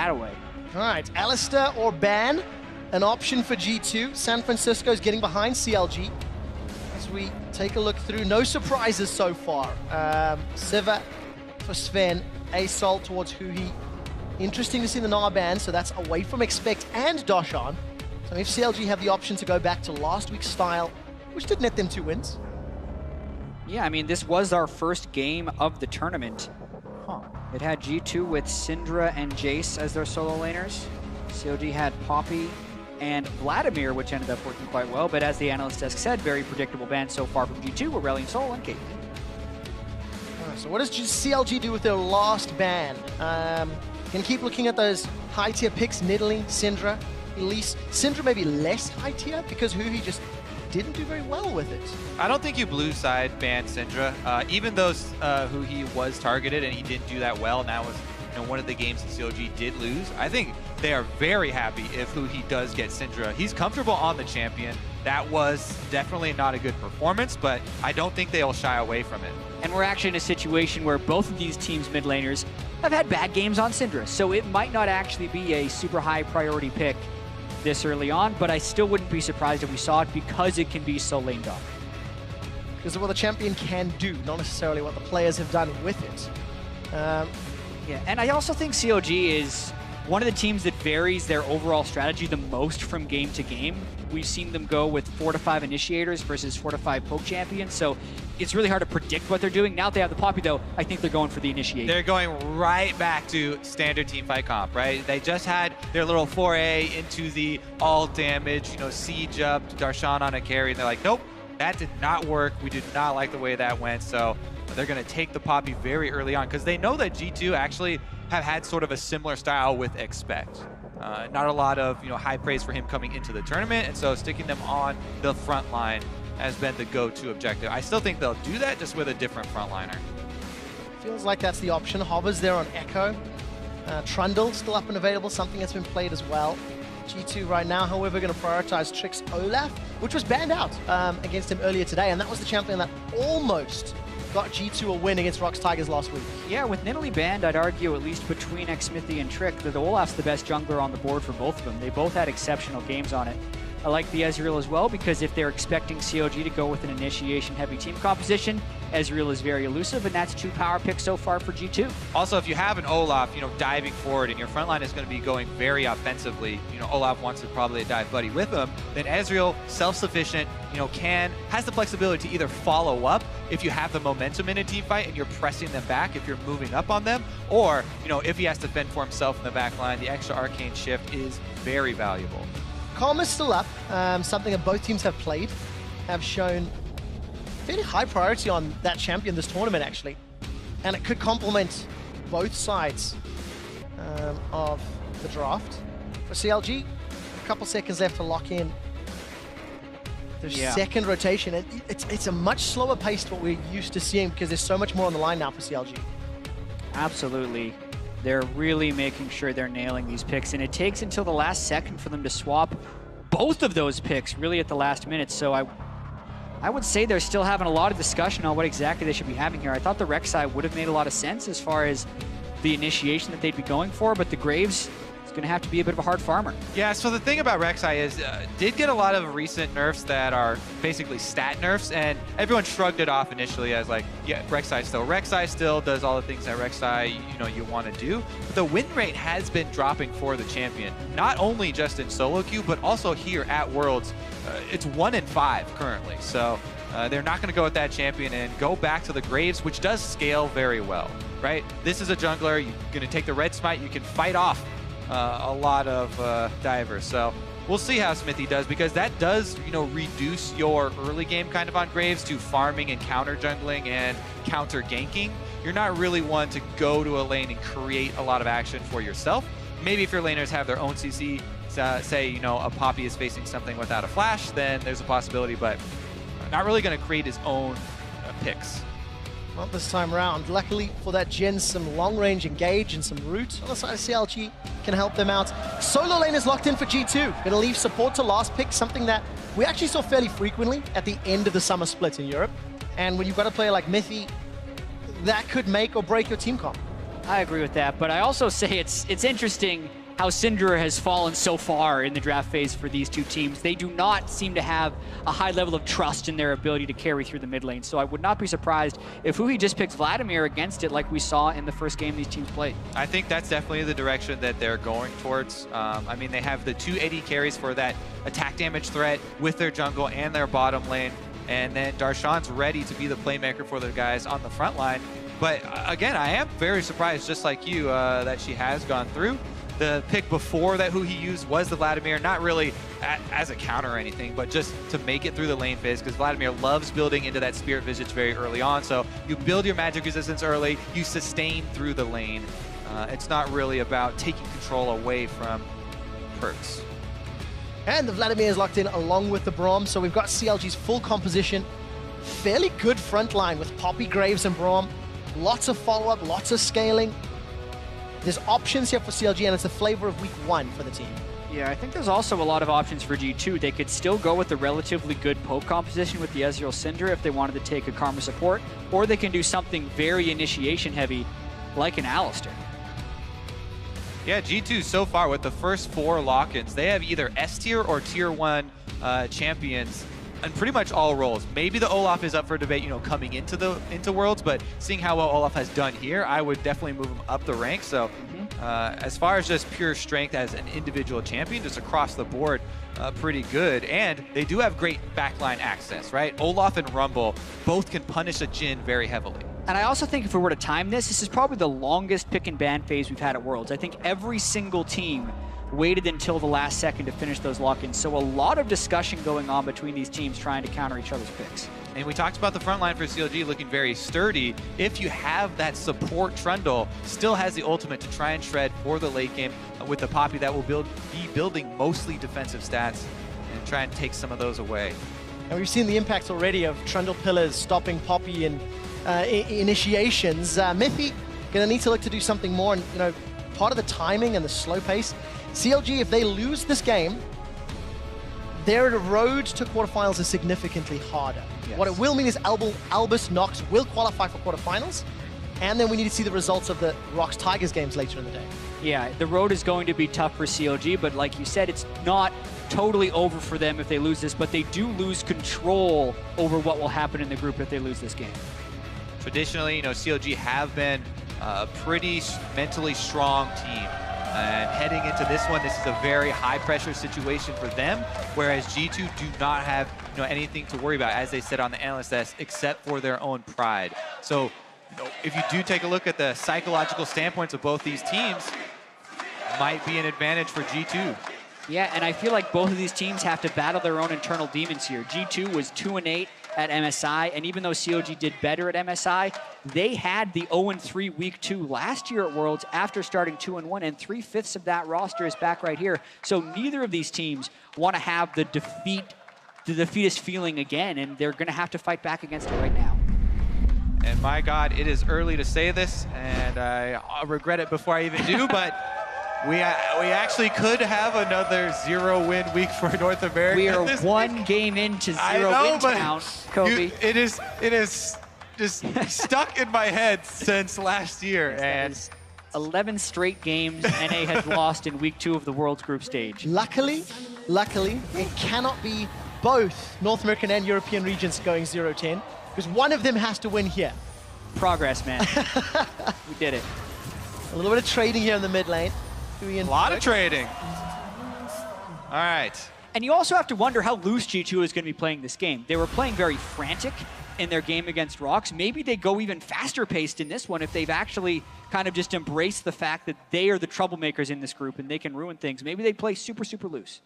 that away. All right, Alistair or Ban, an option for G2. San Francisco's getting behind CLG. As we take a look through, no surprises so far. Siva for Sven, Asol towards Huhi. Interesting to see the Nar ban, so that's away from Expect and Doshan. So if CLG have the option to go back to last week's style, which did net them 2 wins. Yeah, I mean, this was our first game of the tournament. It had G2 with Syndra and Jace as their solo laners. CLG had Poppy and Vladimir, which ended up working quite well, but as the analyst desk said, very predictable bans so far from G2, Aurelion Sol and Caitlyn. So what does CLG do with their last ban? Can keep looking at those high tier picks, Nidalee, Syndra, Elise. Syndra maybe less high tier because Huhi just didn't do very well with it. I don't think you blue side ban Syndra, even though Huhi was targeted and he didn't do that well, and that was one of the games that CLG did lose. I think they are very happy if Huhi does get Syndra. He's comfortable on the champion. That was definitely not a good performance, but I don't think they'll shy away from it. And we're actually in a situation where both of these teams' mid laners have had bad games on Syndra, so it might not actually be a super high priority pick this early on, but I still wouldn't be surprised if we saw it because it can be so lane dominant. Because of what the champion can do, not necessarily what the players have done with it. Yeah, and I also think CLG is one of the teams that varies their overall strategy the most from game to game. We've seen them go with 4 to 5 initiators versus 4 to 5 poke champions, so it's really hard to predict what they're doing. Now that they have the Poppy, though, I think they're going for the initiation. They're going right back to standard teamfight comp, right? They just had their little foray into the all damage, siege up, Darshan on a carry, and they're like, nope, that did not work. We did not like the way that went, so they're going to take the Poppy very early on because they know that G2 actually have had sort of a similar style with Expect. Not a lot of high praise for him coming into the tournament, and so sticking them on the front line has been the go-to objective. I still think they'll do that, just with a different frontliner. Feels like that's the option. Hovers there on Echo. Trundle still up and available, something that's been played as well. G2 right now, however, going to prioritize Trix Olaf, which was banned out against him earlier today, and that was the champion that almost got G2 a win against Rox Tigers last week. Yeah, with Nidalee banned, I'd argue at least between Xmithy and Trick that Olaf's the best jungler on the board for both of them. They both had exceptional games on it. I like the Ezreal as well because if they're expecting CLG to go with an initiation-heavy team composition, Ezreal is very elusive, and that's 2 power picks so far for G2. Also, if you have an Olaf, diving forward, and your front line is going to be going very offensively, Olaf wants to probably dive buddy with him, then Ezreal, self-sufficient, has the flexibility to either follow up if you have the momentum in a team fight and you're pressing them back if you're moving up on them, or, if he has to fend for himself in the back line, the extra arcane shift is very valuable. Calm is still up, something that both teams have played, have shown fairly high priority on that champion this tournament, actually. And it could complement both sides of the draft. For CLG, a couple seconds left to lock in their second rotation. And it's a much slower pace to what we're used to seeing because there's so much more on the line now for CLG. Absolutely. They're really making sure they're nailing these picks, and it takes until the last second for them to swap both of those picks really at the last minute. So I would say they're still having a lot of discussion on what exactly they should be having here. I thought the Rek'Sai would have made a lot of sense as far as the initiation that they'd be going for, but the Graves is going to have to be a bit of a hard farmer. Yeah, so the thing about Rek'Sai is did get a lot of recent nerfs that are basically stat nerfs, and everyone shrugged it off initially as like, yeah, Rek'Sai still does all the things that Rek'Sai you want to do. But the win rate has been dropping for the champion, not only just in solo queue, but also here at Worlds. It's 1 in 5 currently, so they're not going to go with that champion and go back to the Graves, which does scale very well, right? This is a jungler. You're going to take the red smite. You can fight off a lot of divers. So we'll see how Smithy does, because that does, reduce your early game kind of on Graves to farming and counter jungling and counter ganking. You're not really one to go to a lane and create a lot of action for yourself. Maybe if your laners have their own CC, say, a Poppy is facing something without a flash, then there's a possibility, but not really going to create his own picks. Not this time around. Luckily for that Gen, some long-range engage and some root on the side of CLG can help them out. Solo lane is locked in for G2. Going to leave support to last pick, something that we actually saw fairly frequently at the end of the summer split in Europe. And when you've got a player like Mithy, that could make or break your team comp. I agree with that, but I also say it's interesting how Syndra has fallen so far in the draft phase for these two teams. They do not seem to have a high level of trust in their ability to carry through the mid lane, so I would not be surprised if Huhi just picks Vladimir against it like we saw in the first game these teams played. I think that's definitely the direction that they're going towards. I mean, they have the 2 AD carries for that attack damage threat with their jungle and their bottom lane, and then Darshan's ready to be the playmaker for the guys on the front line. But again, I am very surprised, just like you, that she has gone through. The pick before that who he used was the Vladimir, not really as a counter or anything, but just to make it through the lane phase, because Vladimir loves building into that Spirit Visage very early on. So you build your magic resistance early, you sustain through the lane. It's not really about taking control away from perks. And the Vladimir is locked in along with the Braum, so we've got CLG's full composition. Fairly good front line with Poppy, Graves, and Braum. Lots of follow-up, lots of scaling. There's options here for CLG, and it's the flavor of week 1 for the team. Yeah, I think there's also a lot of options for G2. They could still go with the relatively good poke composition with the Ezreal Syndra if they wanted to take a Karma support, or they can do something very initiation heavy like an Alistar. Yeah, G2 so far with the first 4 lock-ins, they have either S tier or tier 1 champions in pretty much all roles. Maybe the Olaf is up for debate, coming into Worlds, but seeing how well Olaf has done here, I would definitely move him up the ranks. So as far as just pure strength as an individual champion, just across the board, pretty good. And they do have great backline access, right? Olaf and Rumble both can punish a Jhin very heavily. And I also think if we were to time this is probably the longest pick and ban phase we've had at Worlds. I think every single team waited until the last second to finish those lock-ins. So a lot of discussion going on between these teams trying to counter each other's picks. And we talked about the front line for CLG looking very sturdy. If you have that support, Trundle still has the ultimate to try and shred for the late game with the Poppy that will be building mostly defensive stats and try and take some of those away. And we've seen the impacts already of Trundle pillars stopping Poppy and initiations. Miffy gonna need to look to do something more, and part of the timing and the slow pace. CLG, if they lose this game, their road to quarterfinals is significantly harder. Yes. What it will mean is Albus Nox will qualify for quarterfinals, and then we need to see the results of the Rocks Tigers games later in the day. Yeah, the road is going to be tough for CLG, but like you said, it's not totally over for them if they lose this, but they do lose control over what will happen in the group if they lose this game. Traditionally, CLG have been a pretty mentally strong team. And heading into this one, this is a very high-pressure situation for them, whereas G2 do not have anything to worry about, as they said on the analyst desk, except for their own pride. So if you do take a look at the psychological standpoints of both these teams, it might be an advantage for G2. Yeah, and I feel like both of these teams have to battle their own internal demons here. G2 was 2-8 at MSI, and even though CLG did better at MSI, they had the 0-3 week 2 last year at Worlds after starting 2-1, and 3/5 of that roster is back right here. So neither of these teams want to have the defeatist feeling again, and they're going to have to fight back against it right now. And my God, it is early to say this, and I regret it before I even do, but we actually could have another 0-win week for North America. We are one game into 0-win town, Kobe. It is just stuck in my head since last year. And 11 straight games NA had lost in week 2 of the World's group stage. Luckily, it cannot be both North American and European regions going 0-10, because one of them has to win here. Progress, man. We did it. A little bit of trading here in the mid lane. A lot of trading. All right. And you also have to wonder how loose G2 is going to be playing this game. They were playing very frantic in their game against Rocks. Maybe they go even faster paced in this one if they've actually kind of just embraced the fact that they are the troublemakers in this group and they can ruin things. Maybe they play super, super loose.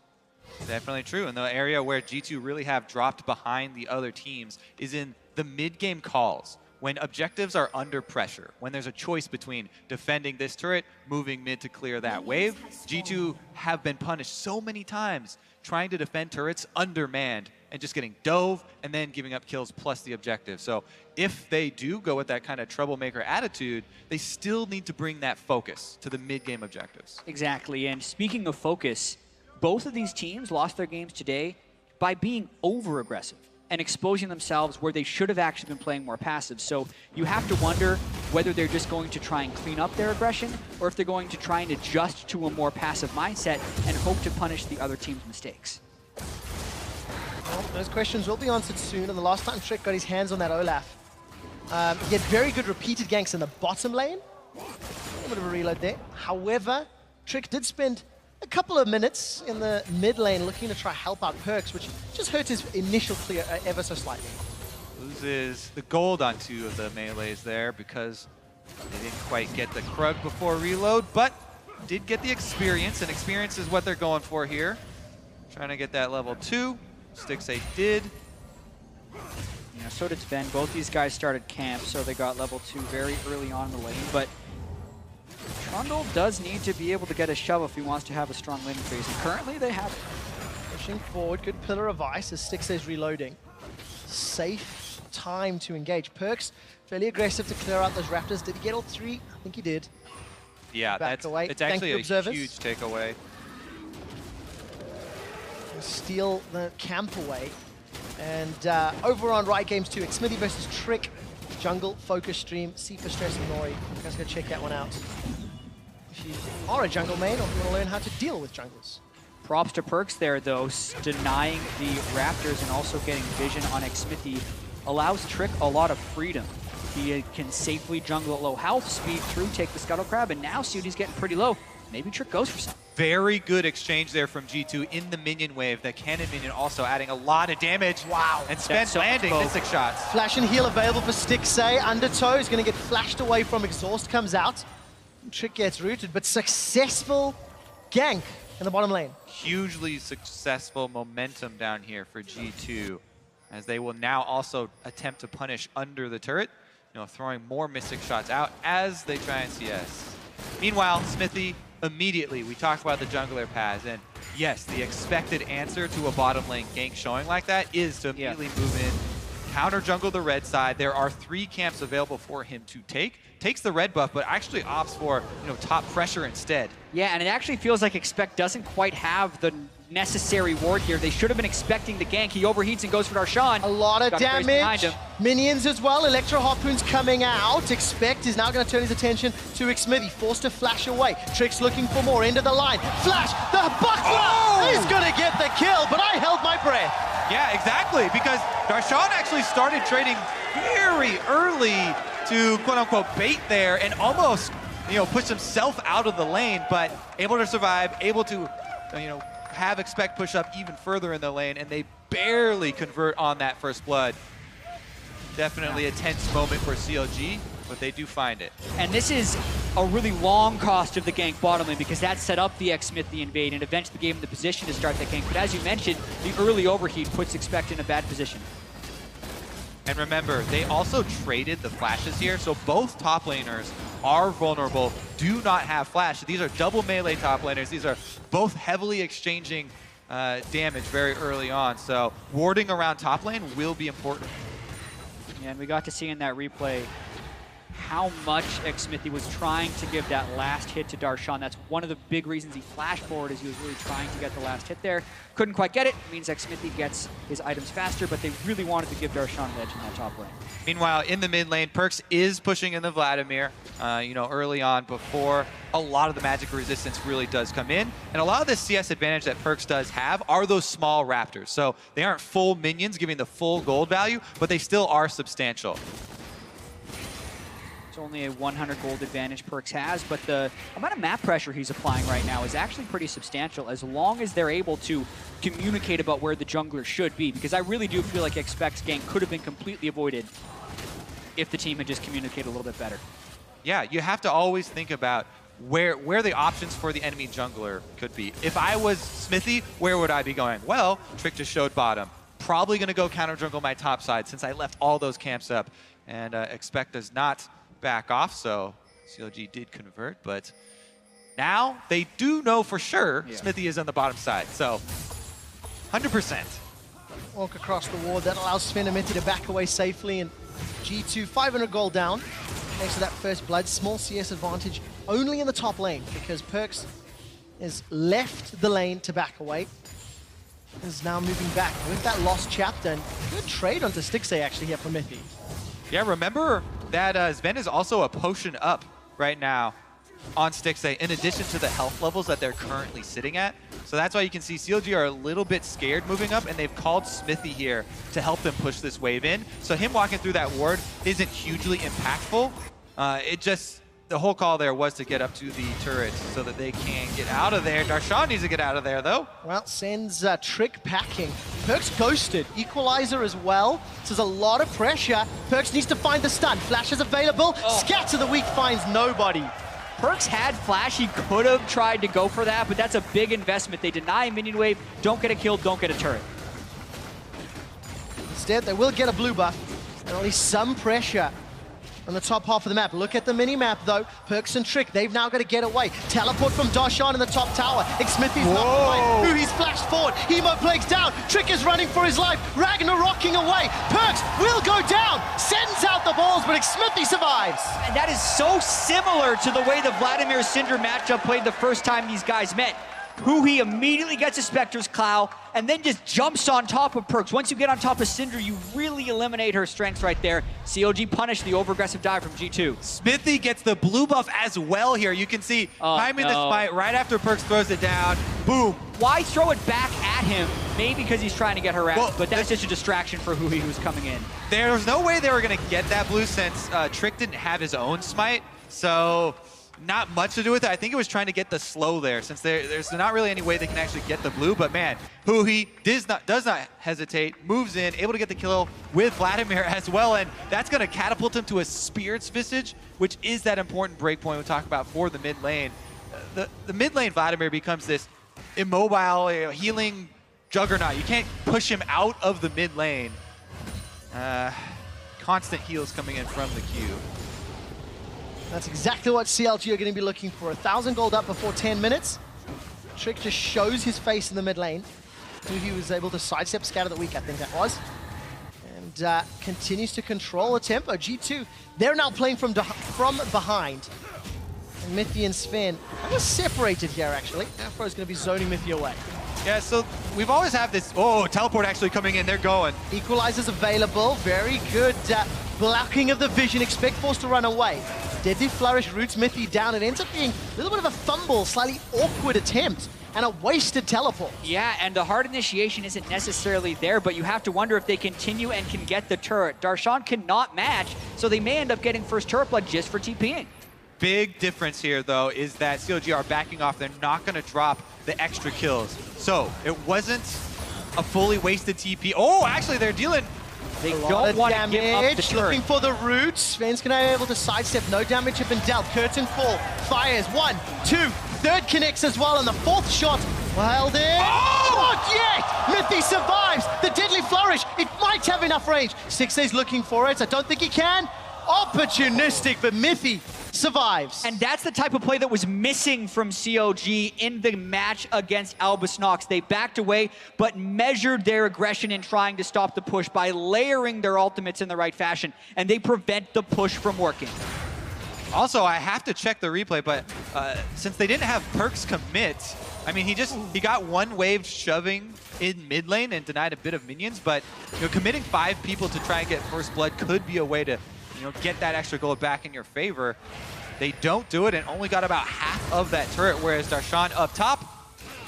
Definitely true. And the area where G2 really have dropped behind the other teams is in the mid-game calls. When objectives are under pressure, when there's a choice between defending this turret, moving mid to clear that wave, G2 have been punished so many times trying to defend turrets undermanned and just getting dove and then giving up kills plus the objective. So if they do go with that kind of troublemaker attitude, they still need to bring that focus to the mid-game objectives. Exactly, and speaking of focus, both of these teams lost their games today by being over-aggressive and exposing themselves where they should have actually been playing more passive. So you have to wonder whether they're just going to try and clean up their aggression or if they're going to try and adjust to a more passive mindset and hope to punish the other team's mistakes. Well, those questions will be answered soon, and the last time Trick got his hands on that Olaf, he had very good repeated ganks in the bottom lane. A little bit of a reload there. However, Trick did spend a couple of minutes in the mid lane looking to try help out Perks, which just hurt his initial clear ever so slightly. Loses the gold on 2 of the melees there because they didn't quite get the Krug before reload, but did get the experience, and experience is what they're going for here. Trying to get that level 2. Stixxay did. Yeah, so did Sven. Both these guys started camp, so they got level 2 very early on in the lane, but Trundle does need to be able to get a shove if he wants to have a strong laning phase, and currently they have it. Pushing forward, good pillar of ice as Stixxay's reloading. Safe time to engage. Perks, fairly aggressive to clear out those Raptors. Did he get all 3? I think he did. Yeah, Back away. it's actually a observers. huge takeaway. Steal the camp away. And over on Riot Games 2, Xmithy versus Trick, jungle focus stream, Sifa Stress and Nori. You guys go check that one out. If you are a jungle main or if you want to learn how to deal with jungles. Props to Perks there, though, denying the Raptors and also getting vision on Xmithy allows Trick a lot of freedom. He can safely jungle at low health, speed through, take the Scuttle Crab, and now COD's getting pretty low. Maybe Trick goes for some. Very good exchange there from G2 in the minion wave. The cannon minion also adding a lot of damage. Wow. And Sven so landing mystic shots. Flash and heal available for Stixxay. Undertow is going to get flashed away from Exhaust, comes out. Trick gets rooted, but successful gank in the bottom lane. Hugely successful momentum down here for G2, as they will now also attempt to punish under the turret, throwing more mystic shots out as they try and CS. Meanwhile, Xmithy immediately, we talked about the jungler paths, and yes, the expected answer to a bottom lane gank showing like that is to immediately move in, counter jungle the red side. There are 3 camps available for him to take. Takes the red buff, but actually opts for top pressure instead. Yeah, and it actually feels like Expect doesn't quite have the necessary ward here. They should have been expecting the gank. He overheats and goes for Darshan. A lot of damage. Minions as well. Electro Harpoon's coming out. Expect is now going to turn his attention to Xmithy. Forced to flash away. Trick's looking for more. End of the line. Flash! The buckler! Oh! He's going to get the kill, but I held my breath. Yeah, exactly, because Darshan actually started trading very early to quote-unquote bait there and almost, push himself out of the lane, but able to survive, able to, have Expect push up even further in the lane, and they barely convert on that first blood. Definitely a tense moment for CLG, but they do find it. And this is a really long cost of the gank bottom lane because that set up the Xmithy invade and eventually gave him the position to start that gank. But as you mentioned, the early overheat puts Expect in a bad position. And remember, they also traded the flashes here, so both top laners are vulnerable, do not have flash. These are double melee top laners. These are both heavily exchanging damage very early on, so warding around top lane will be important. Yeah, and we got to see in that replay how much Xmithy was trying to give that last hit to Darshan. That's one of the big reasons he flashed forward, is he was really trying to get the last hit there. Couldn't quite get it. It means Xmithy gets his items faster, but they really wanted to give Darshan an edge in that top lane. Meanwhile, in the mid lane, Perks is pushing in the Vladimir, early on before a lot of the magic resistance really does come in. And a lot of the CS advantage that Perks does have are those small Raptors. So they aren't full minions giving the full gold value, but they still are substantial. It's only a 100 gold advantage Perks has, but the amount of map pressure he's applying right now is actually pretty substantial as long as they're able to communicate about where the jungler should be, because I really do feel like Expect's gank could have been completely avoided if the team had just communicated a little bit better. Yeah, you have to always think about where the options for the enemy jungler could be. If I was Xmithy, where would I be going? Well, Trick just showed bottom. Probably going to go counter jungle my top side since I left all those camps up, and Expect does not back off, so CLG did convert, but now they do know for sure Xmithy is on the bottom side, so 100%. Walk across the ward, that allows Sven and Minty to back away safely, and G2 500 gold down. Thanks to that first blood, small CS advantage only in the top lane because Perks has left the lane to back away. Is now moving back with that lost chapter, and good trade onto Stixxay actually here for Mithy. Yeah, remember that Sven is also a potion up right now on Stixxay, in addition to the health levels that they're currently sitting at. So that's why you can see CLG are a little bit scared moving up, and they've called Smithy here to help them push this wave in. So him walking through that ward isn't hugely impactful. The whole call there was to get up to the turret so that they can get out of there. Darshan needs to get out of there, though. Well, sends Trick packing. Perkz ghosted. Equalizer as well. So there's a lot of pressure. Perkz needs to find the stun. Flash is available. Scatter the weak finds nobody. Perkz had Flash. He could have tried to go for that, but that's a big investment. They deny a minion wave, don't get a kill, don't get a turret. Instead, they will get a blue buff and at least some pressure on the top half of the map. Look at the mini-map, though. Perkz and Trick, they've now got to get away. Teleport from Darshan in the top tower. Smithy's not away. He's flashed forward. Hemoplague's down. Trick is running for his life. Ragnarocking away. Perkz will go down. Sends out the balls, but Smithy survives. And that is so similar to the way the Vladimir Syndra matchup played the first time these guys met. He immediately gets a Spectre's Clow and then just jumps on top of Perkz. Once you get on top of Syndra, you really eliminate her strengths right there. CLG punished the over-aggressive dive from G2. Smithy gets the blue buff as well here. You can see timing the smite right after Perkz throws it down. Boom. Why throw it back at him? Maybe because he's trying to get harassed, but that's just a distraction for who was coming in. There was no way they were going to get that blue since Trick didn't have his own smite. So not much to do with it. I think it was trying to get the slow there, since there's not really any way they can actually get the blue. But man, Huhi does not hesitate, moves in, able to get the kill with Vladimir as well, and that's going to catapult him to a Spirit's Visage, which is that important breakpoint we talk about for the mid lane. The mid lane Vladimir becomes this immobile, healing juggernaut. You can't push him out of the mid lane. Constant heals coming in from the Q. That's exactly what CLG are going to be looking for. 1,000 gold up before 10 minutes. Trick just shows his face in the mid lane. He was able to sidestep Scatter the Weak, I think that was. And continues to control the tempo. G2, they're now playing from behind. And Mithy and Sven are separated here, actually. Afro's going to be zoning Mithy away. Yeah, so we've always had this, teleport actually coming in, they're going. Equalizer's available, very good blocking of the vision. Expect Force to run away. Deadly Flourish roots Mithy down. It ends up being a little bit of a fumble, slightly awkward attempt, and a wasted teleport. Yeah, and the hard initiation isn't necessarily there, but you have to wonder if they continue and can get the turret. Darshan cannot match, so they may end up getting first turret blood just for TPing. Big difference here, though, is that CLG are backing off. They're not going to drop the extra kills. So it wasn't a fully wasted TP. Oh, actually, they're dealing. They don't want to give up the turret. Looking for the roots. Sven's going to be able to sidestep. No damage has been dealt. Curtain Fall fires. 1, 2, third connects as well, and the fourth shot. Well, there. Not yet! Mithy survives. The Deadly Flourish. It might have enough range. Stixxay's looking for it. I don't think he can. Opportunistic, but Mithy survives. And that's the type of play that was missing from CLG in the match against Albus Nox. They backed away, but measured their aggression in trying to stop the push by layering their ultimates in the right fashion, and they prevent the push from working. Also, I have to check the replay, but since they didn't have Perkz commit, I mean, he got one wave shoving in mid lane and denied a bit of minions, but committing 5 people to try and get first blood could be a way to get that extra gold back in your favor. They don't do it and only got about half of that turret, whereas Darshan up top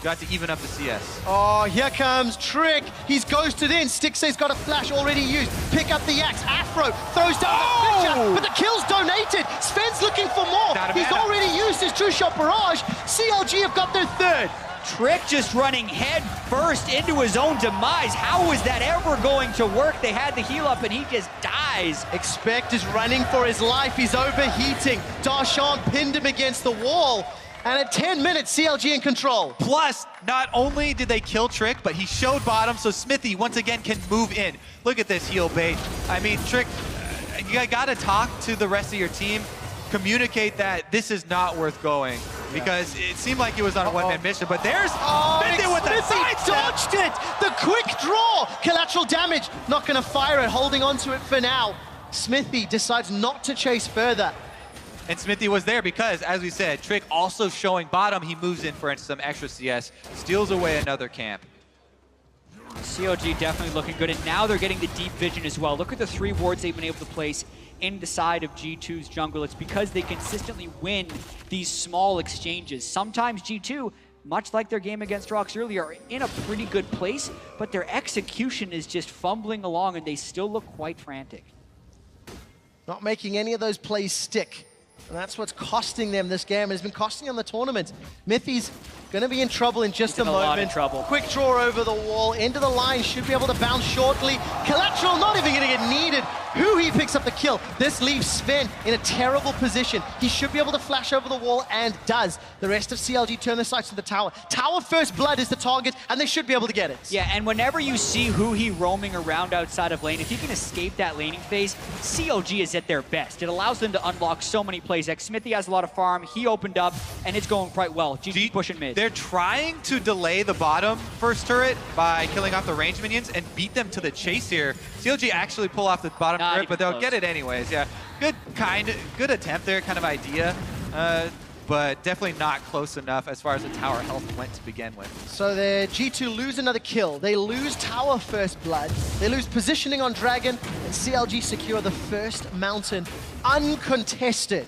got to even up the CS. Oh, here comes Trick. He's ghosted in. Stixxay's got a flash already used. Pick up the axe. Afro throws down the Fisher, but the kill's donated. Sven's looking for more. He's already used his true shot barrage. CLG have got their third. Trick just running head first into his own demise. How was that ever going to work? They had the heal up and he just dies. Expect is running for his life. He's overheating. Darshan pinned him against the wall. And at 10 minutes, CLG in control. Plus, not only did they kill Trick, but he showed bottom, so Smithy once again can move in. Look at this heal bait. I mean, Trick, you gotta talk to the rest of your team. Communicate that this is not worth going, because it seemed like he was on a one-man mission, but there's Smithy with the sidestep. Dodged it! The quick draw! Collateral damage, not gonna fire it, holding on to it for now. Smithy decides not to chase further. And Smithy was there because, as we said, Trick also showing bottom, he moves in for some extra CS, steals away another camp. CLG definitely looking good, and now they're getting the deep vision as well. Look at the 3 wards they've been able to place inside of G2's jungle. It's because they consistently win these small exchanges. Sometimes G2, much like their game against Rox earlier, are in a pretty good place, but their execution is just fumbling along and they still look quite frantic. Not making any of those plays stick. And that's what's costing them this game. It's been costing them the tournament. Mithy's going to be in trouble in just a moment. Lot of trouble. Quick draw over the wall, into the line, should be able to bounce shortly. Collateral not even going to get needed. He picks up the kill. This leaves Sven in a terrible position. He should be able to flash over the wall and does. The rest of CLG turn their sights to the tower. Tower first blood is the target, and they should be able to get it. Yeah, and whenever you see he roaming around outside of lane, if he can escape that laning phase, CLG is at their best. It allows them to unlock so many plays. Smithy has a lot of farm. He opened up, and it's going quite well. GG pushing mid. They're trying to delay the bottom first turret by killing off the range minions and beat them to the chase here. CLG actually pull off the bottom turret, but they'll get it anyways. Yeah, good attempt there, kind of idea, but definitely not close enough as far as the tower health went to begin with. So the G2 lose another kill. They lose tower first blood. They lose positioning on Dragon, and CLG secure the first mountain uncontested.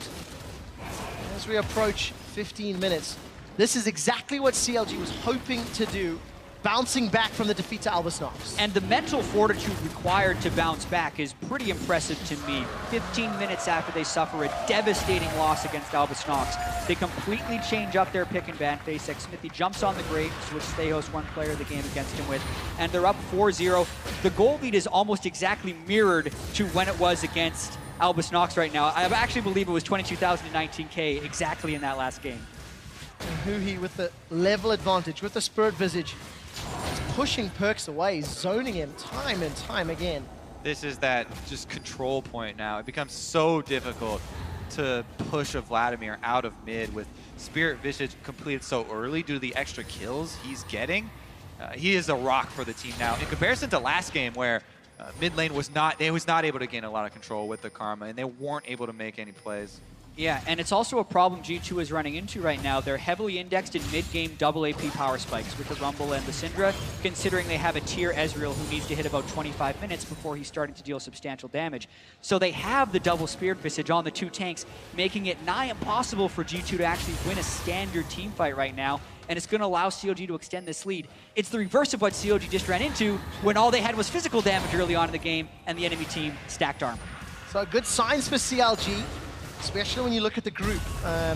As we approach 15 minutes, this is exactly what CLG was hoping to do, bouncing back from the defeat to Albus Nox. And the mental fortitude required to bounce back is pretty impressive to me. 15 minutes after they suffer a devastating loss against Albus Nox, they completely change up their pick and ban phase. Smithy jumps on the Graves, which Stejos one player of the game against him with, and they're up 4-0. The goal lead is almost exactly mirrored to when it was against Albus Nox right now. I actually believe it was 22,019K exactly in that last game. And with the level advantage, with the Spirit Visage, is pushing Perkz away, zoning him time and time again. This is that just control point now. It becomes so difficult to push a Vladimir out of mid with Spirit Visage completed so early due to the extra kills he's getting. He is a rock for the team now. In comparison to last game where mid lane was not able to gain a lot of control with the Karma, and they weren't able to make any plays. Yeah, and it's also a problem G2 is running into right now. They're heavily indexed in mid-game double AP power spikes with the Rumble and the Syndra, considering they have a tier Ezreal who needs to hit about 25 minutes before he's starting to deal substantial damage. So they have the double Spirit Visage on the two tanks, making it nigh impossible for G2 to actually win a standard team fight right now, and it's going to allow CLG to extend this lead. It's the reverse of what CLG just ran into when all they had was physical damage early on in the game and the enemy team stacked armor. So good signs for CLG. Especially when you look at the group.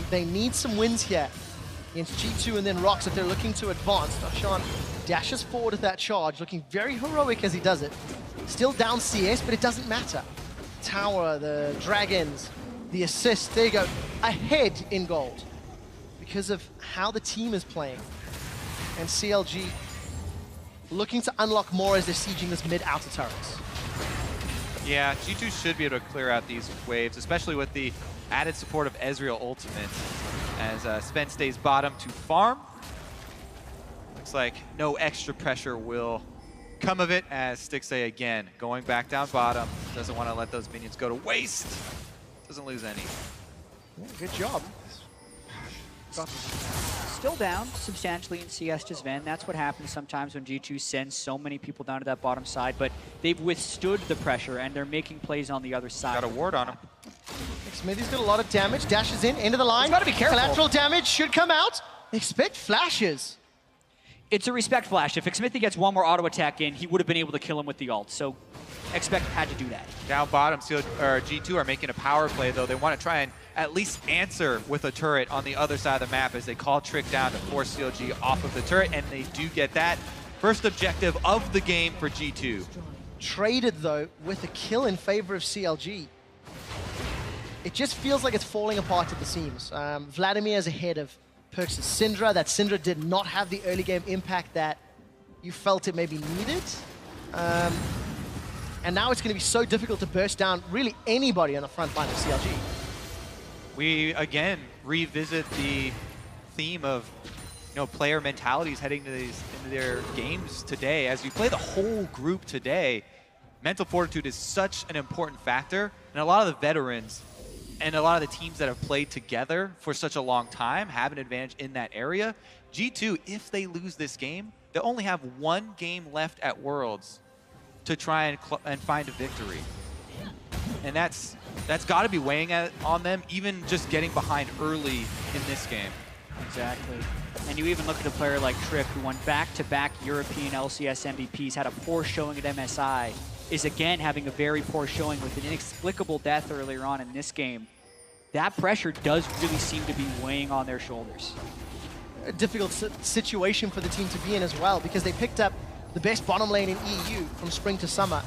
They need some wins here against G2 and then Rox if they're looking to advance. Dashan dashes forward with that charge, looking very heroic as he does it. Still down CS, but it doesn't matter. Tower, the Dragons, the assist, there you go. Ahead in gold because of how the team is playing. And CLG looking to unlock more as they're sieging this mid-outer turrets. Yeah, G2 should be able to clear out these waves, especially with the added support of Ezreal Ultimate, as Sven stays bottom to farm. Looks like no extra pressure will come of it, as Stixay again going back down bottom. Doesn't want to let those minions go to waste. Doesn't lose any. Yeah, good job. Still down substantially in CS to Sven. That's what happens sometimes when G2 sends so many people down to that bottom side, but they've withstood the pressure and they're making plays on the other side. Got a ward on him. Smithy's got a lot of damage, dashes in, into the line. He's got to be careful. Collateral damage should come out. Expect flashes. It's a respect flash. If Smithy gets one more auto attack in, he would have been able to kill him with the ult, so Expect had to do that. Down bottom, G2 are making a power play, though. They want to try and at least answer with a turret on the other side of the map as they call Trick down to force CLG off of the turret, and they do get that. First objective of the game for G2. Traded, though, with a kill in favor of CLG. It just feels like it's falling apart at the seams. Vladimir is ahead of Perkz' Syndra. That Syndra did not have the early game impact that you felt it maybe needed. And now it's going to be so difficult to burst down really anybody on the front line of CLG. We, again, revisit the theme of player mentalities heading into their games today. As we play the whole group today, mental fortitude is such an important factor. And a lot of the veterans and a lot of the teams that have played together for such a long time have an advantage in that area. G2, if they lose this game, they only have one game left at Worlds to try and find a victory. and that's got to be weighing on them, even just getting behind early in this game. Exactly. And you even look at a player like Trick, who won back-to-back European LCS MVPs, had a poor showing at MSI, is again having a very poor showing with an inexplicable death earlier on in this game. That pressure does really seem to be weighing on their shoulders. A difficult situation for the team to be in as well, because they picked up the best bottom lane in EU from spring to summer,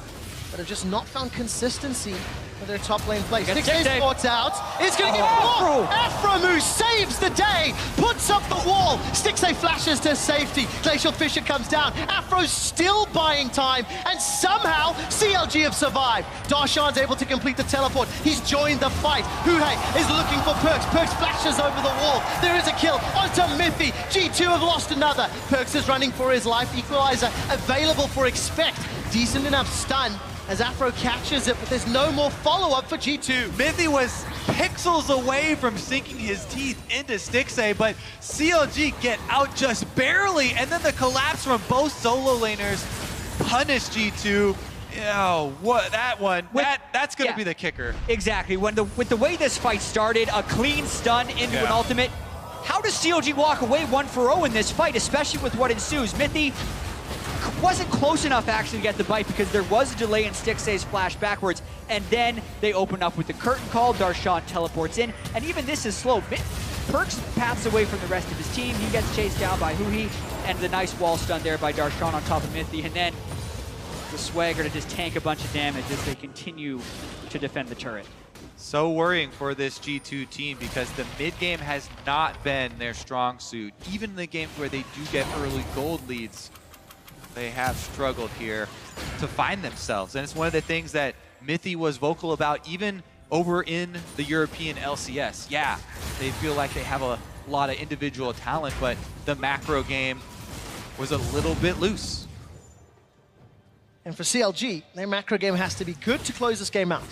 but have just not found consistency for their top lane play. Six Esports out. It's going to get blocked. Afromu saves the day, puts up the wall. Stixxay flashes to safety. Glacial Fisher comes down. Afro's still buying time, and somehow CLG have survived. Darshan's able to complete the teleport. He's joined the fight. Huhei is looking for Perkz. Perkz flashes over the wall. There is a kill onto Mithy. G2 have lost another. Perkz is running for his life. Equalizer available for Expect. Decent enough stun as Afro catches it, but there's no more follow-up for G2. Mithy was pixels away from sinking his teeth into Stixxay, but CLG get out just barely, and then the collapse from both solo laners punish G2. Oh, what that one? That's gonna be the kicker. Exactly. With the way this fight started, a clean stun into an ultimate. How does CLG walk away 1-0 in this fight, especially with what ensues? Mithy wasn't close enough actually to get the bite because there was a delay in Stixxay's flash backwards, and then they open up with the curtain call. Darshan teleports in, and even this is slow. Perkz paths away from the rest of his team. He gets chased down by Huhei, and the nice wall stun there by Darshan on top of Mithy, and then the Swagger to just tank a bunch of damage as they continue to defend the turret. So worrying for this G2 team because the mid game has not been their strong suit. Even in the games where they do get early gold leads, they have struggled here to find themselves. And it's one of the things that Mithy was vocal about even over in the European LCS. Yeah, they feel like they have a lot of individual talent, but the macro game was a little bit loose. And for CLG, their macro game has to be good to close this game out.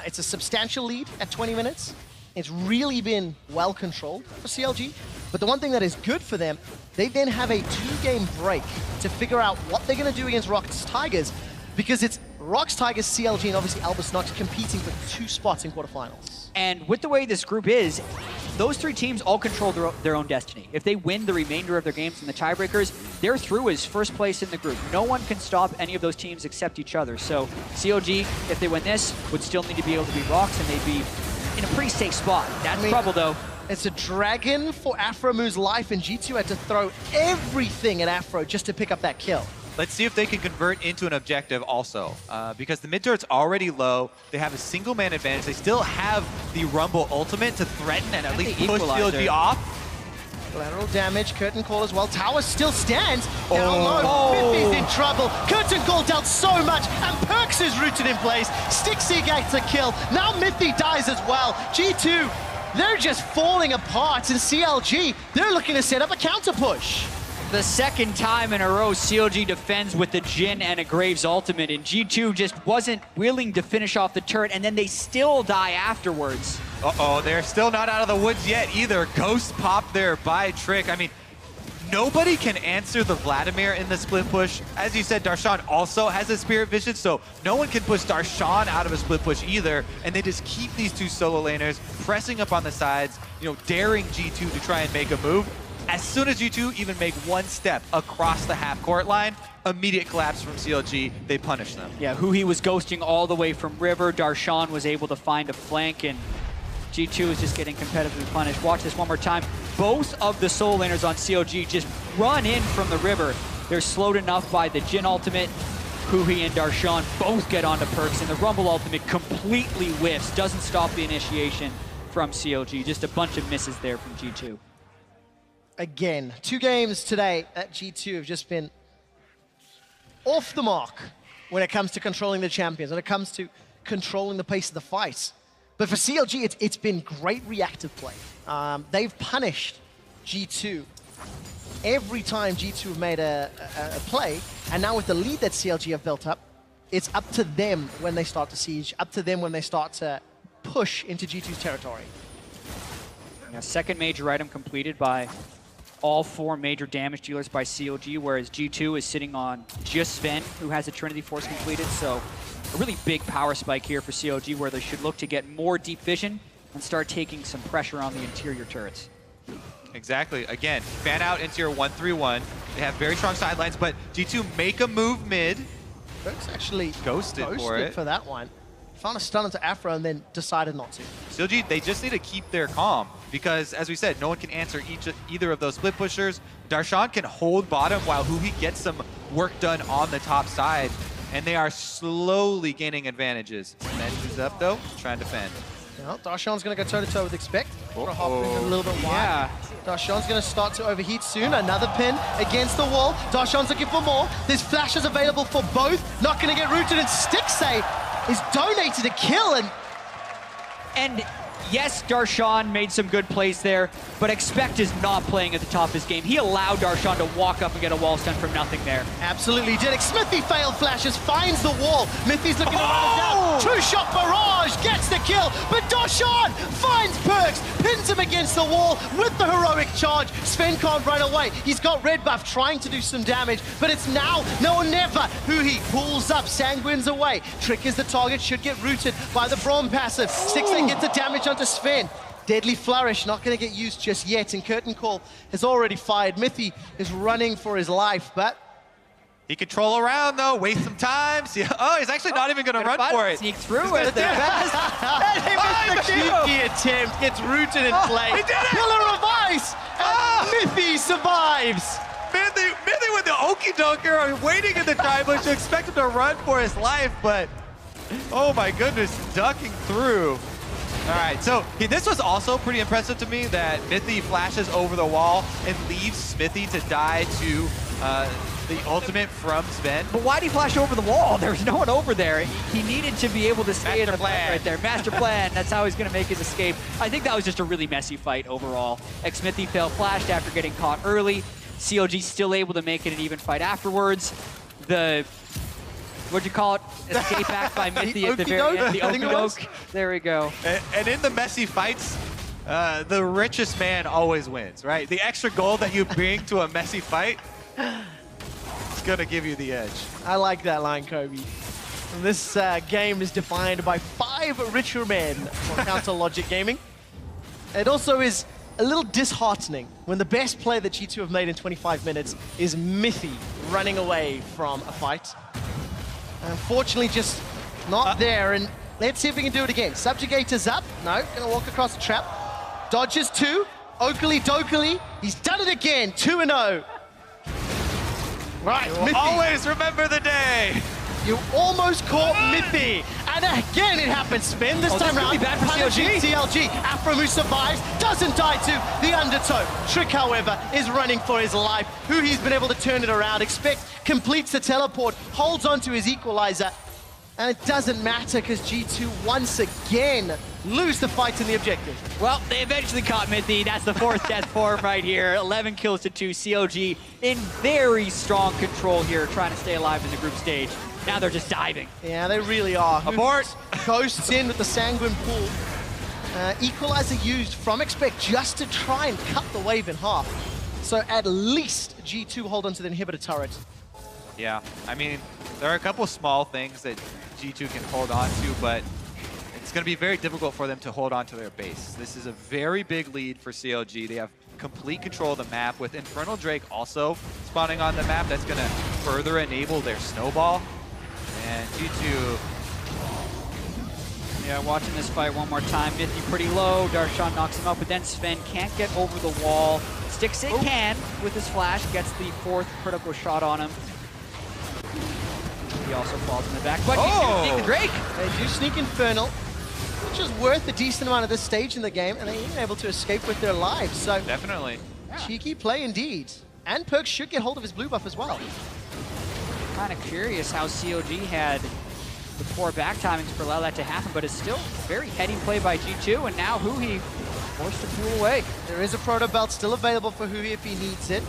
It's a substantial lead at 20 minutes. It's really been well controlled for CLG. But the one thing that is good for them, they then have a 2-game break to figure out what they're going to do against Rox Tigers, because it's Rox Tigers, CLG, and obviously Albus Nox competing for 2 spots in quarterfinals. And with the way this group is, those 3 teams all control their own destiny. If they win the remainder of their games in the tiebreakers, they're through as first place in the group. No one can stop any of those teams except each other. So CLG, if they win this, would still need to be able to beat Rox, and they'd be in a pretty safe spot. That's trouble, though. It's a dragon for Afromu's life, and G2 had to throw everything at Afro just to pick up that kill. Let's see if they can convert into an objective also, because the mid turret's already low. They have a single man advantage. They still have the Rumble ultimate to threaten and at least push CLG off. Collateral damage, curtain call as well. Tower still stands. Down low. Mithy's in trouble. Curtain call dealt so much, and Perkz is rooted in place. Stixxay gets a kill. Now Mithy dies as well. G2, they're just falling apart, and CLG, they're looking to set up a counter push. The second time in a row, CLG defends with the Jhin and a Graves ultimate, and G2 just wasn't willing to finish off the turret, and then they still die afterwards. Uh-oh, they're still not out of the woods yet either. Ghost popped there by Trick. I mean, nobody can answer the Vladimir in the split push. As you said, Darshan also has a Spirit Vision, so no one can push Darshan out of a split push either, and they just keep these 2 solo laners pressing up on the sides, you know, daring G2 to try and make a move. As soon as G2 even make 1 step across the half-court line, immediate collapse from CLG, they punish them. Yeah, Huhei was ghosting all the way from River. Darshan was able to find a flank, and G2 is just getting competitively punished. Watch this one more time. Both of the solo laners on CLG just run in from the River. They're slowed enough by the Jhin ultimate. Huhei and Darshan both get onto Perkz, and the Rumble ultimate completely whiffs, doesn't stop the initiation from CLG. Just a bunch of misses there from G2. Again, 2 games today at G2 have just been off the mark when it comes to controlling the champions, when it comes to controlling the pace of the fight. But for CLG, it's been great reactive play. They've punished G2 every time G2 have made a play, and now with the lead that CLG have built up, it's up to them when they start to siege, up to them when they start to push into G2's territory. Yeah, second major item completed by all 4 major damage dealers by CLG, whereas G2 is sitting on just Sven, who has a Trinity Force completed, so a really big power spike here for CLG, where they should look to get more deep vision and start taking some pressure on the interior turrets. Exactly. Again, fan out into your 1-3-1. They have very strong sidelines, but G2 make a move mid. Berks actually ghosted for it. For that one. Found a stun into Afro and then decided not to. CLG, they just need to keep their calm because, as we said, no one can answer either of those split pushers. Darshan can hold bottom while Huhi gets some work done on the top side, and they are slowly gaining advantages. Sven who's up, though, trying to defend. Well, Darshan's going to go toe-to-toe with Expect. Hop in a little bit wide. Darshan's going to start to overheat soon. Another pin against the wall. Darshan's looking for more. There's flashes available for both. Not going to get rooted, and Stixay is donated a kill. And yes, Darshan made some good plays there, but Expect is not playing at the top of his game. He allowed Darshan to walk up and get a wall stun from nothing there. Absolutely did. Smithy failed flashes, finds the wall. Mithy's looking to run it down. Two-shot barrage, gets the kill, but Darshan finds Perks, pins him against the wall with the heroic charge. Sven can't run away. He's got red buff trying to do some damage, but it's now or never. Huhi pulls up, Sanguine's away. Trick is the target, should get rooted by the Braum passive. Stixay gets the damage onto Sven. Deadly Flourish not going to get used just yet, and Curtain Call has already fired. Mithy is running for his life, but he can troll around, though, waste some time. See, oh, he's actually not even going to run for it. Sneak through it. And he missed the cheeky attempt, gets rooted in play. He did it! Pillar of Ice, and Mithy survives. Mithy with the okie doker, waiting in the dry bush to expect him to run for his life, but oh my goodness, ducking through. All right, so this was also pretty impressive to me that Mithy flashes over the wall and leaves Smithy to die to the ultimate from Sven. But why'd he flash over the wall? There was no one over there. He needed to be able to stay in the plan right there. Master plan. That's how he's going to make his escape. I think that was just a really messy fight overall. Smithy failed flashed after getting caught early. CLG still able to make it an even fight afterwards. The what'd you call it? Escape back by Mithy at the very end. The okey-doke. There we go. And in the messy fights, the richest man always wins, right? The extra gold that you bring to a messy fight is going to give you the edge. I like that line, Kobe. And this game is defined by 5 richer men for Counter Logic Gaming. It also is a little disheartening when the best play that G2 have made in 25 minutes is Mithy running away from a fight. Unfortunately, just not there, and let's see if we can do it again. Subjugator's up. No, gonna walk across the trap. Dodges 2. Oakley Dokely. He's done it again. 2-0. Right, Mithy. Always remember the day. You almost caught Mithy. And again, it happens. Spin this time really around. bad for CLG. Afro, who survives, doesn't die to the undertow. Trick, however, is running for his life. He's been able to turn it around. Expect completes the teleport, holds on to his equalizer. And it doesn't matter because G2 once again lose the fight in the objective. Well, they eventually caught Mithy. That's the 4th death for him right here. 11 kills to 2. CLG in very strong control here, trying to stay alive in the group stage. Now they're just diving. Yeah, they really are. Abort! Ghosts in with the Sanguine pool. Equalizer used from Expect just to try and cut the wave in half. So at least G2 hold on to the inhibitor turret. Yeah, I mean, there are a couple small things that G2 can hold on to, but it's going to be very difficult for them to hold on to their base. This is a very big lead for CLG. They have complete control of the map, with Infernal Drake also spawning on the map. That's going to further enable their snowball. And G2... Yeah, watching this fight one more time. Mithy pretty low. Darshan knocks him up, but then Sven can't get over the wall. Stixay can with his flash, gets the 4th critical shot on him. He also falls in the back, but he do sneak the Drake. They do sneak Infernal, which is worth a decent amount at this stage in the game, and they're even able to escape with their lives. So definitely. Cheeky play indeed. And Perks should get hold of his blue buff as well. Kind of curious how CLG had the poor back timings for allow that to happen, but it's still very heady play by G2, and now Huhi forced to pull away. There is a Proto Belt still available for Huhi if he needs it.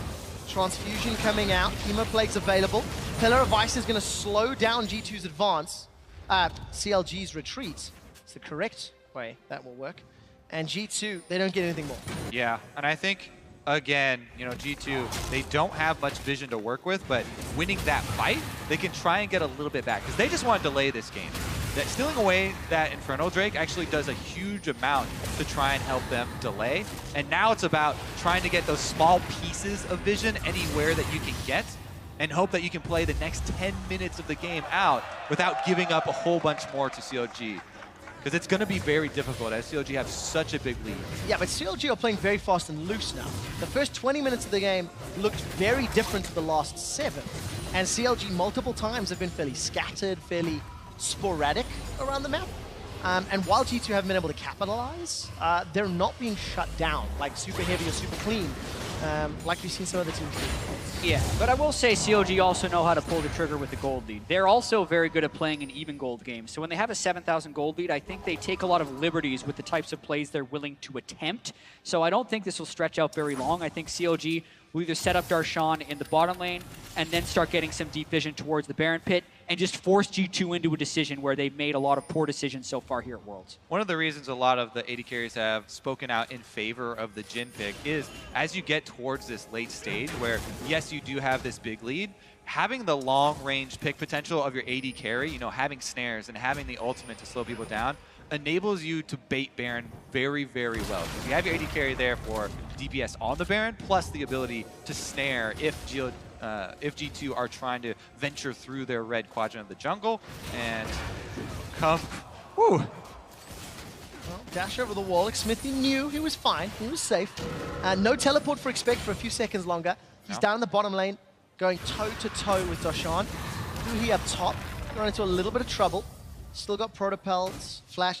Transfusion coming out, Hemoplague's available. Pillar of Ice is going to slow down G2's advance. CLG's retreat. It's the correct way that will work. And G2, they don't get anything more. Yeah, and I think again, you know, G2, they don't have much vision to work with, but winning that fight, they can try and get a little bit back because they just want to delay this game. That stealing away that Infernal Drake actually does a huge amount to try and help them delay. And now it's about trying to get those small pieces of vision anywhere that you can get and hope that you can play the next 10 minutes of the game out without giving up a whole bunch more to CLG. Because it's going to be very difficult as CLG have such a big lead. Yeah, but CLG are playing very fast and loose now. The first 20 minutes of the game looked very different to the last 7. And CLG multiple times have been fairly scattered, fairly sporadic around the map. And while G2 haven't been able to capitalize, they're not being shut down, like super heavy or super clean, like we've seen some other teams do. Yeah, but I will say CLG also know how to pull the trigger with the gold lead. They're also very good at playing an even gold game. So when they have a 7,000 gold lead, I think they take a lot of liberties with the types of plays they're willing to attempt. So I don't think this will stretch out very long. I think CLG will either set up Darshan in the bottom lane and then start getting some deep vision towards the Baron pit and just force G2 into a decision where they've made a lot of poor decisions so far here at Worlds. One of the reasons a lot of the AD carries have spoken out in favor of the Jhin pick is as you get towards this late stage where, yes, you do have this big lead, having the long-range pick potential of your AD carry, you know, having snares and having the ultimate to slow people down, enables you to bait Baron very, very well. Because you have your AD carry there for DPS on the Baron, plus the ability to snare if G2 are trying to venture through their red quadrant of the jungle and come. Woo! Well, dash over the wall. Smithy knew he was fine. He was safe. No teleport for Expect for a few seconds longer. He's down in the bottom lane, going toe-to-toe with Darshan. Huhi up top, got into a little bit of trouble. Still got protopels, flash.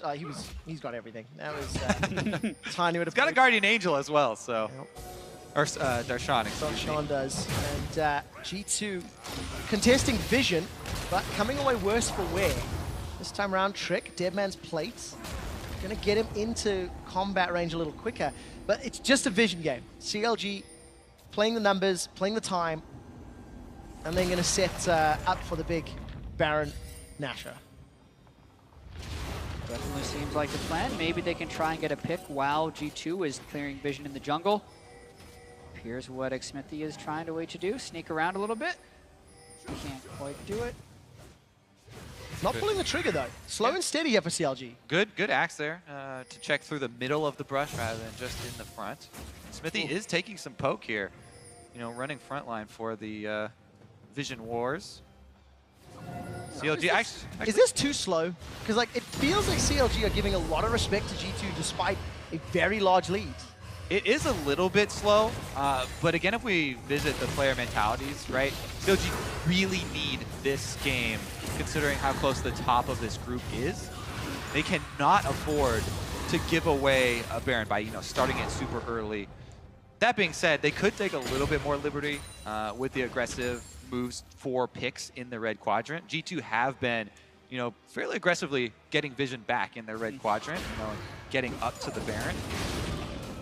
He's got everything. That was tiny bit of. He's got a Guardian Angel as well, so. Yep. Or Darshan, excuse me. Darshan does. And G2 contesting vision, but coming away worse for wear. This time around, Trick, Deadman's plates. Gonna get him into combat range a little quicker, but it's just a vision game. CLG playing the numbers, playing the time, and then gonna set up for the big Baron Nasher. Definitely seems like the plan. Maybe they can try and get a pick while G2 is clearing vision in the jungle. Here's what Xmithy is trying to wait to do. Sneak around a little bit. Can't quite do it. Not pulling the trigger though. Slow and steady here for CLG. Good axe there to check through the middle of the brush rather than just in the front. Smithy is taking some poke here. You know, running front line for the Vision Wars. CLG actually, is this too slow? Because like it feels like CLG are giving a lot of respect to G2 despite a very large lead. it is a little bit slow, but again, if we visit the player mentalities, right, CLG really need this game, considering how close the top of this group is. They cannot afford to give away a Baron by, starting it super early. That being said, they could take a little bit more liberty with the aggressive moves for picks in the red quadrant. G2 have been, fairly aggressively getting vision back in their red quadrant, getting up to the Baron.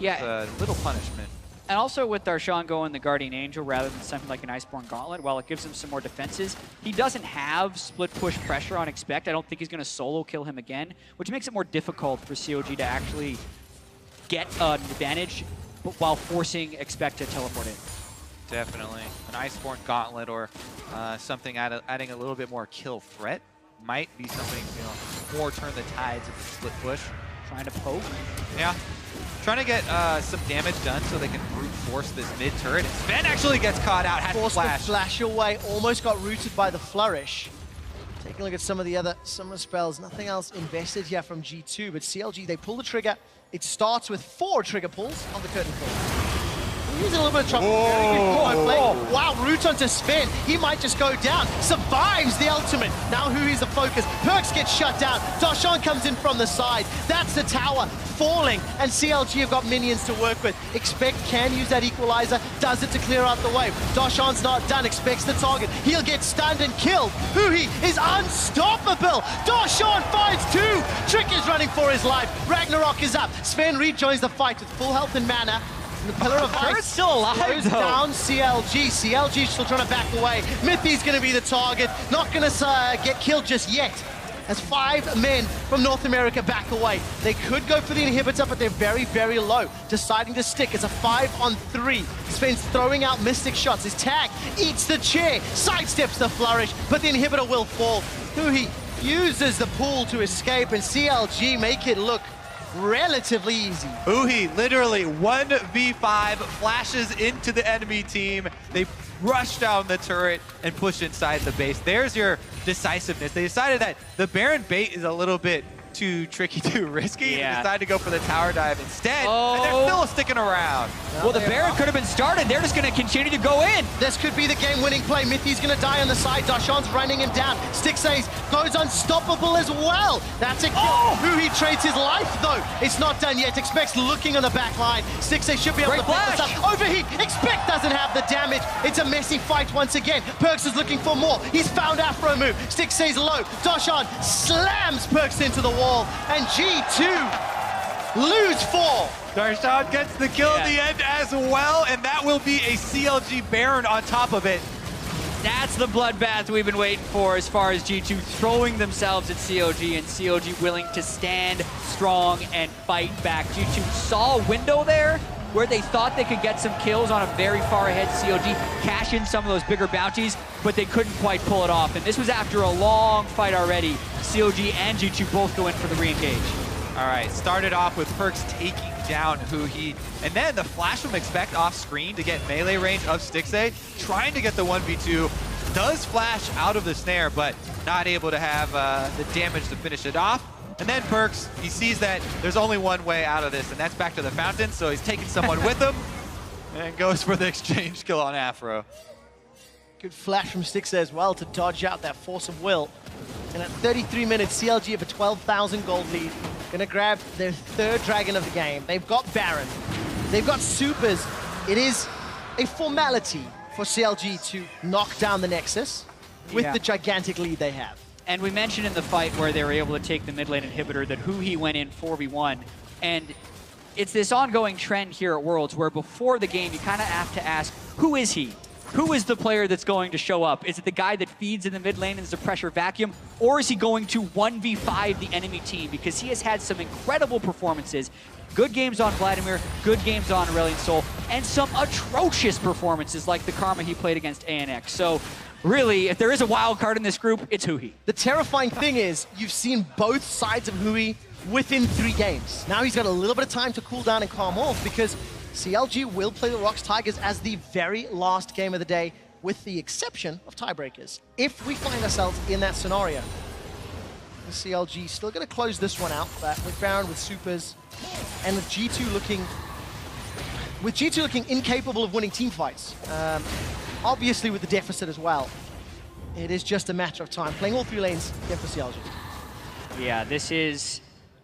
Yeah. It's a little punishment. And also with Darshan going the Guardian Angel rather than something like an Iceborne Gauntlet, while it gives him some more defenses, he doesn't have split push pressure on Expect. I don't think he's going to solo kill him again, which makes it more difficult for CLG to actually get an advantage while forcing Expect to teleport in. Definitely. An Iceborne Gauntlet or something adding a little bit more kill threat might be something, more turn the tides of the split push. Trying to poke. Yeah. Trying to get some damage done so they can brute force this mid turret. And Sven actually gets caught out, has to flash. The flash away, almost got rooted by the flourish. Taking a look at some of the summer spells, nothing else invested here from G2, but CLG, they pull the trigger. It starts with 4 trigger pulls on the curtain call. He's in a little bit of trouble. Very good forward play. Wow, root onto Sven. He might just go down. Survives the ultimate. Now Huhi's the focus. Perks gets shut down. Darshan comes in from the side. That's the tower falling. And CLG have got minions to work with. Expect can use that equalizer. Does it to clear out the wave. Darshan's not done. Expects the target. He'll get stunned and killed. Huhi is unstoppable. Darshan finds 2. Trick is running for his life. Ragnarok is up. Sven rejoins the fight with full health and mana. The Pillar of Ice still alive, though. Down CLG. CLG still trying to back away. Mithy's going to be the target. Not going to get killed just yet. as 5 men from North America back away. They could go for the inhibitor, but they're very, very low. Deciding to stick. It's a 5-on-3. Sven's throwing out Mystic shots. His tag eats the chair, sidesteps the flourish, but the inhibitor will fall. Huhi uses the pool to escape, and CLG make it look relatively easy. Uhi literally 1v5 flashes into the enemy team. They rush down the turret and push inside the base. There's your decisiveness. They decided that the Baron bait is a little bit too tricky, too risky. Yeah. They decided to go for the tower dive instead, and they're still sticking around. Well, the Baron could have been started. They're just going to continue to go in. This could be the game-winning play. Mithy's going to die on the side. Dashan's running him down. Stixace goes unstoppable as well. That's a kill. Huhi trades his life, though. It's not done yet. Expect's looking on the back line. Stixace should be able to pick this up. Overheat. Expect doesn't have the damage. It's a messy fight once again. Perks is looking for more. He's found Afro move. Stixace low. Dashan slams Perks into the wall. And G2 lose 4. Darshan gets the kill at the end as well, and that will be a CLG Baron on top of it. That's the bloodbath we've been waiting for as far as G2 throwing themselves at CLG, and CLG willing to stand strong and fight back. G2 saw a window there where they thought they could get some kills on a very far ahead CLG, cash in some of those bigger bounties, but they couldn't quite pull it off. And this was after a long fight already. CLG and G2 both go in for the re-engage. All right, started off with Perks taking down Huhi, and then the flash from Expect off screen to get melee range of Stixace, trying to get the 1v2, does flash out of the snare, but not able to have the damage to finish it off. And then Perks, he sees that there's only one way out of this, and that's back to the fountain, so he's taking someone with him, and goes for the exchange kill on Afro. Good flash from Stixace as well to dodge out that force of will. And at 33 minutes, CLG have a 12,000 gold lead. Gonna grab their 3rd dragon of the game. They've got Baron. They've got supers. It is a formality for CLG to knock down the Nexus with the gigantic lead they have. And we mentioned in the fight where they were able to take the mid lane inhibitor that Huhi went in 4v1. And it's this ongoing trend here at Worlds where before the game, you kind of have to ask, who is he? Who is the player that's going to show up? Is it the guy that feeds in the mid lane and is a pressure vacuum? Or is he going to 1v5 the enemy team? Because he has had some incredible performances. Good games on Vladimir, good games on Aurelion Sol, and some atrocious performances like the Karma he played against ANX. So really, if there is a wild card in this group, it's Huhi. The terrifying thing is, you've seen both sides of Huhi within 3 games. Now he's got a little bit of time to cool down and calm off because CLG will play the Rocks Tigers as the very last game of the day, with the exception of tiebreakers. If we find ourselves in that scenario, the CLG still going to close this one out, but with Baron, with supers, and with G2 looking incapable of winning team fights. Obviously with the deficit as well. It is just a matter of time. Playing all 3 lanes, get for CLG. Yeah, this is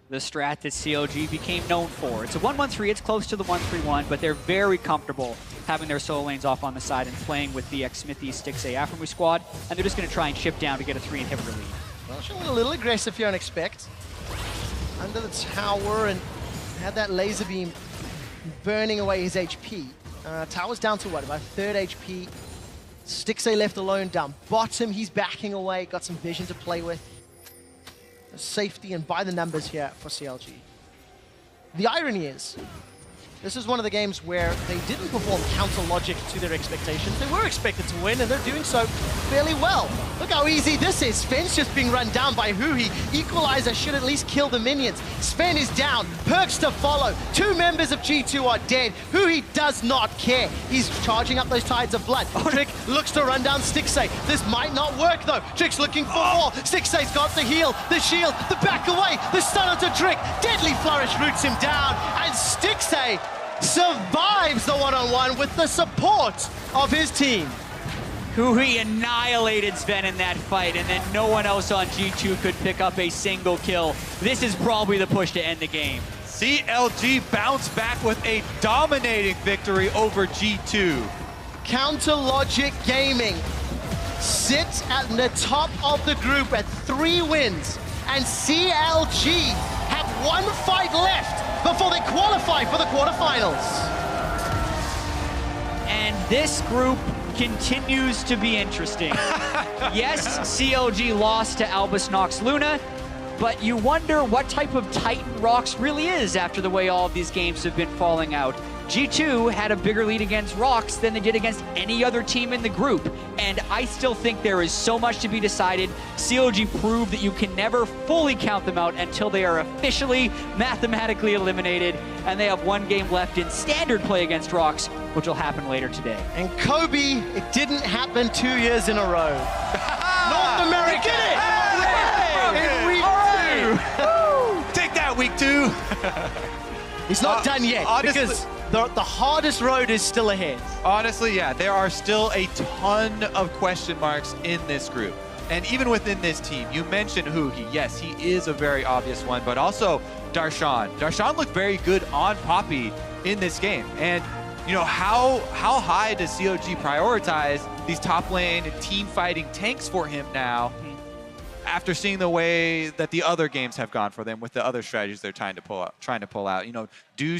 the strat that CLG became known for. It's a 1-1-3, it's close to the 1-3-1, but they're very comfortable having their solo lanes off on the side and playing with the Smithy, Stixace, Afromu squad, and they're just going to try and chip down to get a 3 inhibitor lead. Well, showing a little aggressive here on Expect. Under the tower and had that laser beam burning away his HP. Tower's down to what, about 3rd HP. Stixace left alone down bottom. He's backing away, got some vision to play with. Safety and by the numbers here for CLG. The irony is, this is one of the games where they didn't perform counter logic to their expectations. They were expected to win, and they're doing so fairly well. Look how easy this is. Sven's just being run down by Huhi. Equalizer should at least kill the minions. Sven is down. Perks to follow. 2 members of G2 are dead. Huhi does not care. He's charging up those tides of blood. Trick looks to run down Stixace. This might not work, though. Trick's looking for more. Stixace's got the heal, the shield, the back away, the stun onto Trick. Deadly Flourish roots him down, and Stixace survives the one-on-one with the support of his team. Huhi annihilated Sven in that fight, and then no one else on G2 could pick up a single kill. This is probably the push to end the game. CLG bounced back with a dominating victory over G2. Counter Logic Gaming sits at the top of the group at 3 wins, and CLG have 1 fight left before they qualify for the quarterfinals. And this group continues to be interesting. Yes, CLG lost to Albus Nox Luna, but you wonder what type of Titan Rox really is after the way all of these games have been falling out. G2 had a bigger lead against Rox than they did against any other team in the group, and I still think there is so much to be decided. CLG proved that you can never fully count them out until they are officially mathematically eliminated, and they have one game left in standard play against Rox, which will happen later today. And Kobe, it didn't happen 2 years in a row. North America! In week 2! Take that, week 2. He's not done yet, honestly, because the hardest road is still ahead. Honestly, yeah, there are still a ton of question marks in this group. And even within this team, you mentioned Huhi. Yes, he is a very obvious one, but also Darshan. Darshan looked very good on Poppy in this game. And you know, how high does CLG prioritize these top lane and team fighting tanks for him now, after seeing the way that the other games have gone for them with the other strategies they're trying to pull out? You know, do